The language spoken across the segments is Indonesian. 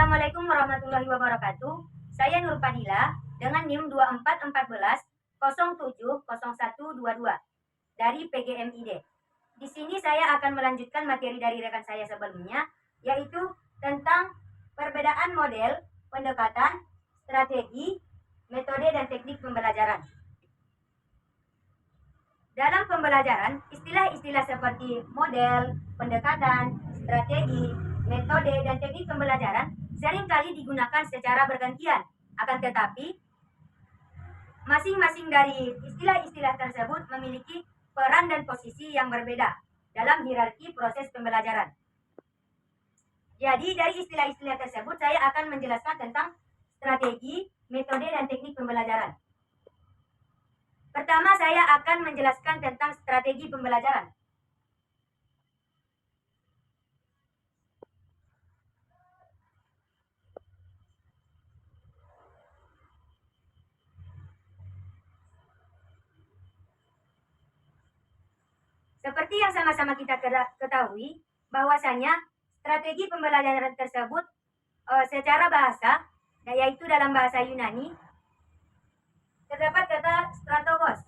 Assalamualaikum warahmatullahi wabarakatuh. Saya Nur Fadila dengan NIM 2414070122 dari PGMID. Di sini saya akan melanjutkan materi dari rekan saya sebelumnya, yaitu tentang perbedaan model, pendekatan, strategi, metode, dan teknik pembelajaran. Dalam pembelajaran, istilah-istilah seperti model, pendekatan, strategi, metode, dan teknik pembelajaran seringkali digunakan secara bergantian. Akan tetapi, masing-masing dari istilah-istilah tersebut memiliki peran dan posisi yang berbeda dalam hierarki proses pembelajaran. Jadi, dari istilah-istilah tersebut, saya akan menjelaskan tentang strategi, metode, dan teknik pembelajaran. Pertama, saya akan menjelaskan tentang strategi pembelajaran. Seperti yang sama-sama kita ketahui, bahwasanya strategi pembelajaran tersebut secara bahasa, yaitu dalam bahasa Yunani, terdapat kata strategos,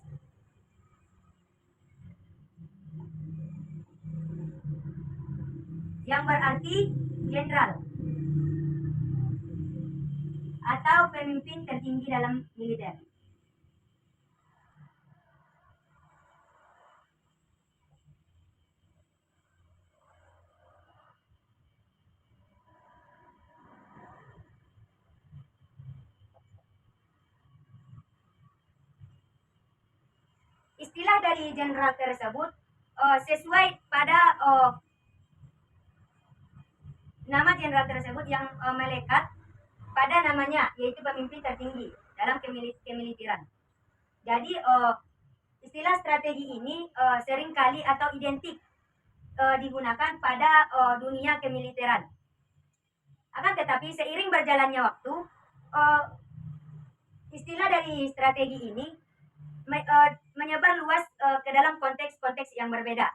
yang berarti jenderal atau pemimpin tertinggi dalam militer. Istilah dari jenderal tersebut sesuai pada nama jenderal tersebut yang melekat pada namanya, yaitu pemimpin tertinggi dalam kemiliteran. Jadi istilah strategi ini seringkali atau identik digunakan pada dunia kemiliteran. Akan tetapi seiring berjalannya waktu, istilah dari strategi ini menyebar luas ke dalam konteks-konteks yang berbeda,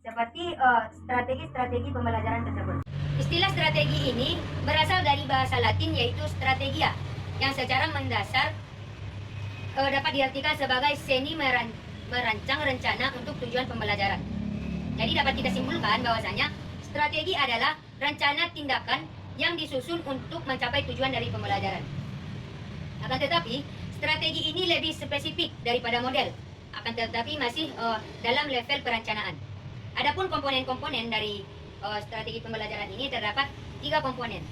seperti strategi-strategi pembelajaran tersebut. Istilah strategi ini berasal dari bahasa Latin, yaitu strategia, yang secara mendasar dapat diartikan sebagai seni merancang rencana untuk tujuan pembelajaran. Jadi dapat kita simpulkan bahwasanya strategi adalah rencana tindakan yang disusun untuk mencapai tujuan dari pembelajaran. Akan tetapi, strategi ini lebih spesifik daripada model, akan tetapi masih dalam level perencanaan. Adapun komponen-komponen dari strategi pembelajaran ini terdapat 3 komponen.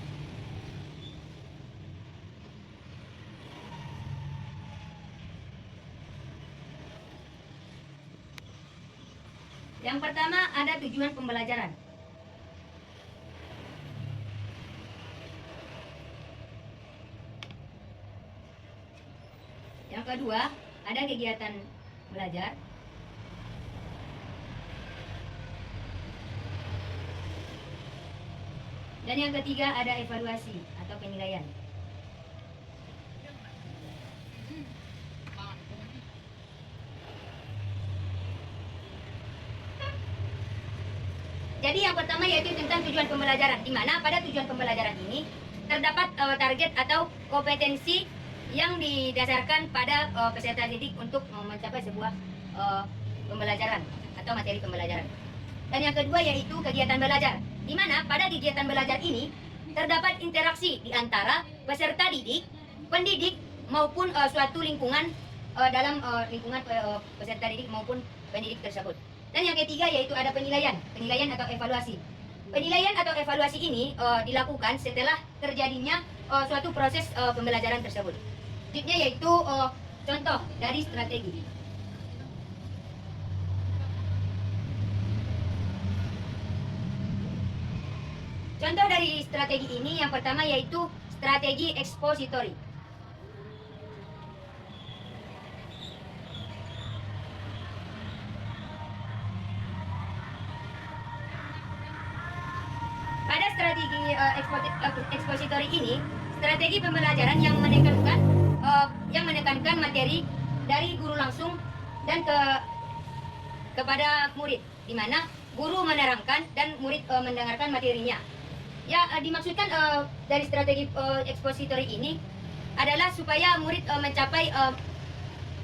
Yang pertama ada tujuan pembelajaran. Yang kedua ada kegiatan belajar. Dan yang ketiga ada evaluasi atau penilaian. Jadi yang pertama yaitu tentang tujuan pembelajaran, di mana pada tujuan pembelajaran ini terdapat target atau kompetensi yang didasarkan pada peserta didik untuk mencapai sebuah pembelajaran atau materi pembelajaran. Dan yang kedua yaitu kegiatan belajar, di mana pada kegiatan belajar ini terdapat interaksi di antara peserta didik, pendidik maupun suatu lingkungan dalam lingkungan peserta didik maupun pendidik tersebut. Dan yang ketiga yaitu ada penilaian atau evaluasi. Penilaian atau evaluasi ini dilakukan setelah terjadinya suatu proses pembelajaran tersebut. Selanjutnya yaitu contoh dari strategi. Contoh dari strategi ini yang pertama yaitu strategi ekspositori. Pada strategi ekspositori ini, strategi pembelajaran yang menekankan materi dari guru langsung dan kepada murid, di mana guru menerangkan dan murid mendengarkan materinya. Ya, dimaksudkan dari strategi expository ini adalah supaya murid mencapai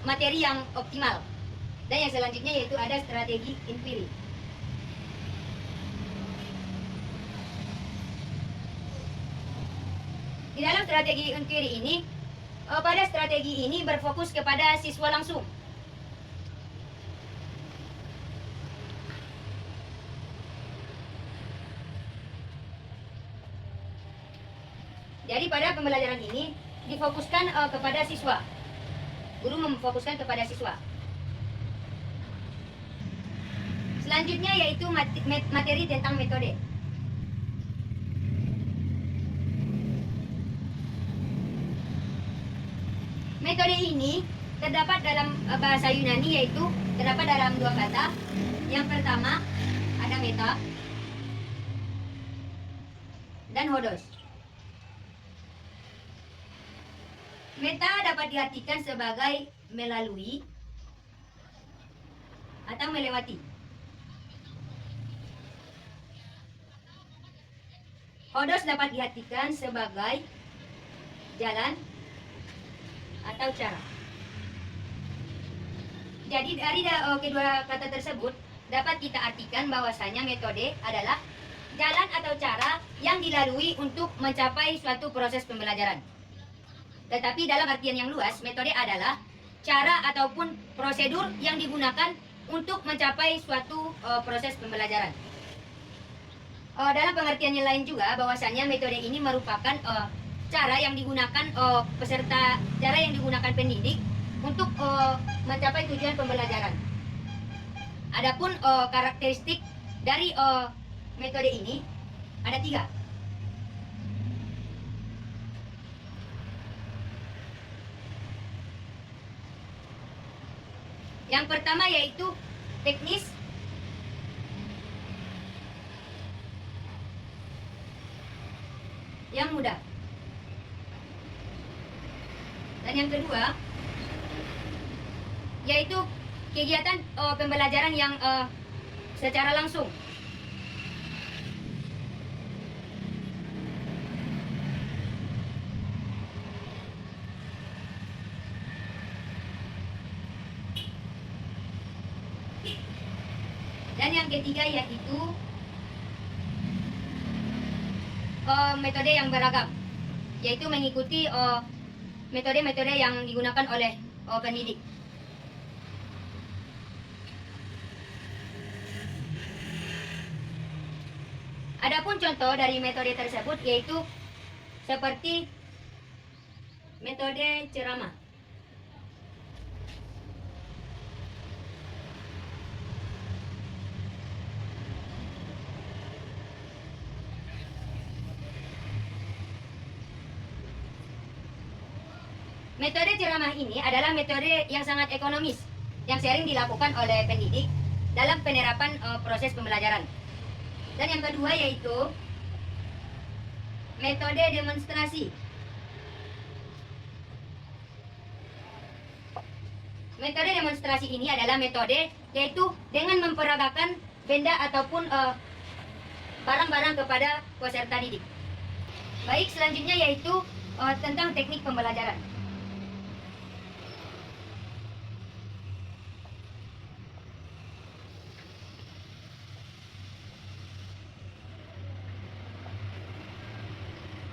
materi yang optimal. Dan yang selanjutnya yaitu ada strategi inquiry. Di dalam strategi inquiry ini, pada strategi ini berfokus kepada siswa langsung. Jadi pada pembelajaran ini difokuskan kepada siswa. Guru memfokuskan kepada siswa. Selanjutnya yaitu materi tentang metode. Metode ini terdapat dalam bahasa Yunani, yaitu terdapat dalam dua kata. Yang pertama ada meta dan hodos. Meta dapat diartikan sebagai melalui atau melewati. Hodos dapat diartikan sebagai jalan atau cara. Jadi dari kedua kata tersebut dapat kita artikan bahwasanya metode adalah jalan atau cara yang dilalui untuk mencapai suatu proses pembelajaran. Tetapi dalam artian yang luas, metode adalah cara ataupun prosedur yang digunakan untuk mencapai suatu proses pembelajaran. Dalam pengertian yang lain juga, bahwasanya metode ini merupakan cara yang digunakan cara yang digunakan pendidik untuk mencapai tujuan pembelajaran. Adapun karakteristik dari metode ini ada 3. Yang pertama yaitu teknis, yang mudah. Dan yang kedua yaitu kegiatan pembelajaran yang secara langsung. Dan yang ketiga yaitu metode yang beragam, yaitu mengikuti metode-metode yang digunakan oleh pendidik. Adapun contoh dari metode tersebut yaitu seperti metode ceramah. Metode ceramah ini adalah metode yang sangat ekonomis, yang sering dilakukan oleh pendidik dalam penerapan proses pembelajaran. Dan yang kedua yaitu metode demonstrasi. Metode demonstrasi ini adalah metode yaitu dengan memperagakan benda ataupun barang-barang kepada peserta didik. Baik, selanjutnya yaitu tentang teknik pembelajaran.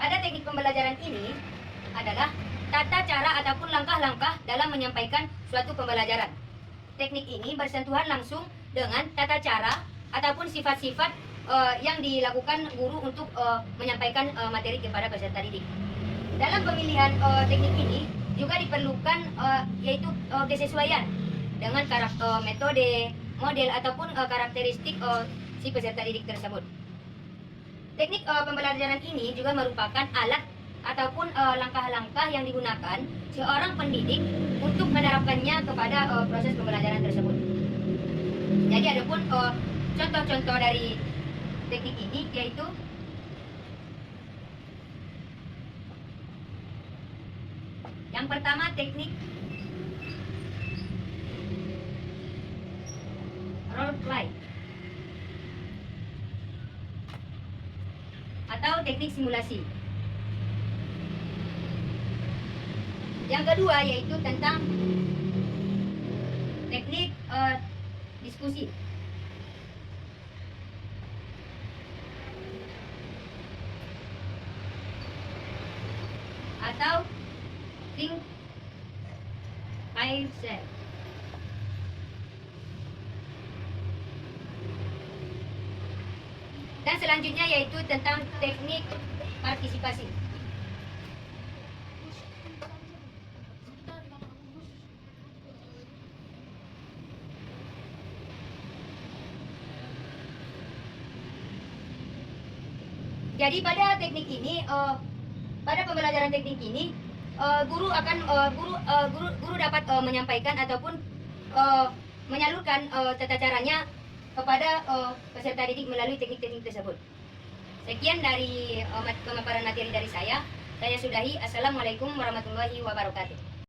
Pada teknik pembelajaran ini adalah tata cara ataupun langkah-langkah dalam menyampaikan suatu pembelajaran. Teknik ini bersentuhan langsung dengan tata cara ataupun sifat-sifat yang dilakukan guru untuk menyampaikan materi kepada peserta didik. Dalam pemilihan teknik ini juga diperlukan yaitu kesesuaian dengan karakter metode, model ataupun karakteristik si peserta didik tersebut. Teknik pembelajaran ini juga merupakan alat ataupun langkah-langkah yang digunakan seorang pendidik untuk menerapkannya kepada proses pembelajaran tersebut. Jadi adapun contoh-contoh dari teknik ini yaitu yang pertama teknik role play atau teknik simulasi. Yang kedua yaitu tentang teknik diskusi. Atau think I say. Dan selanjutnya yaitu tentang teknik partisipasi. Jadi pada teknik ini, pada pembelajaran teknik ini, guru dapat menyampaikan ataupun menyalurkan tata caranya kepada peserta didik melalui teknik-teknik tersebut. Sekian dari pemaparan materi dari saya. Saya sudahi. Assalamualaikum warahmatullahi wabarakatuh.